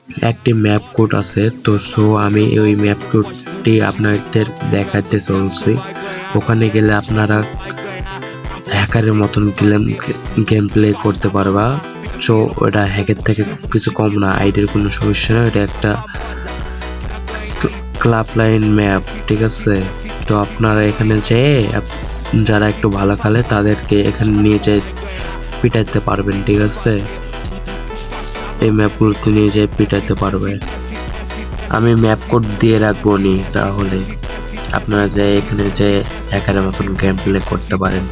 একটি map code আছে। তো আমি ওই ম্যাপ কোডটি আপনাদের দেখাতে চলছি। ওখানে গেলে আপনারা হ্যাকারের মতন গেম প্লে করতে পারবা। সো ওটা হ্যাকের থেকে কিছু কম না, আইডির কোনো সমস্যা না। এটা একটা ক্লাব লাইন ম্যাপ, ঠিক আছে। তো আপনারা এখানে যেয়ে যারা একটু ভালো খেলে তাদেরকে এখানে নিয়ে যেয়ে পিটাইতে পারবেন, ঠিক আছে। এই ম্যাপগুলোতে নিয়ে যেয়ে পিটাইতে পারবে। আমি ম্যাপ কোড দিয়ে রাখবো নি, তাহলে আপনারা যে এখানে যে হ্যাকারের মতন গেম প্লে করতে পারেন।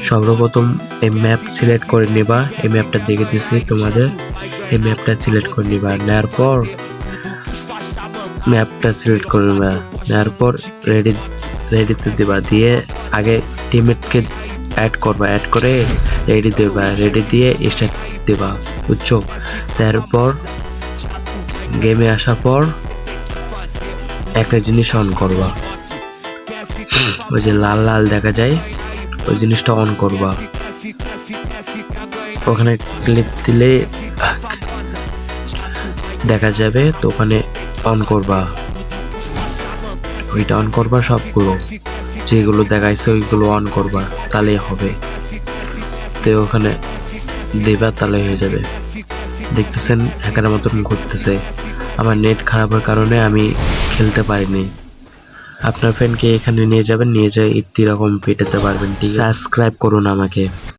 সর্বপ্রথম এই ম্যাপ সিলেক্ট করে নিবা। এই ম্যাপটা দেখে দিয়েছি তোমাদের। এই ম্যাপটা সিলেক্ট করে নিবা। নেওয়ার পর ম্যাপটা সিলেক্ট করে নিবা। নেওয়ার পর রেডিতে দিবা। দিয়ে আগে টিমমেটকে অ্যাড করবা। অ্যাড করে রেডি দেবা। রেডি দিয়ে স্টার্ট দেবা, বুঝছো। তারপর গেমে আসার পর একটা জিনিস অন করবা। ওই যে লাল লাল দেখা যায়, ওই জিনিসটা অন করবা। ওখানে ক্লিক দিলে দেখা যাবে, তো ওখানে অন করবা। ওইটা অন করবা, সবগুলো যেগুলো দেখাইছে ওইগুলো অন করবা, তাহলেই হবে। তো ওখানে দেবা, তাহলে হয়ে যাবে। দেখতেছেন হ্যাকারের মতন ঘুরতেছে। আমার নেট খারাপের কারণে আমি খেলতে পারিনি। আপনার ফ্রেন্ডকে এখানে নিয়ে যাবেন, নিয়ে যেয়ে এরকম পেটাতে পারবেন। সাবস্ক্রাইব করুন আমাকে।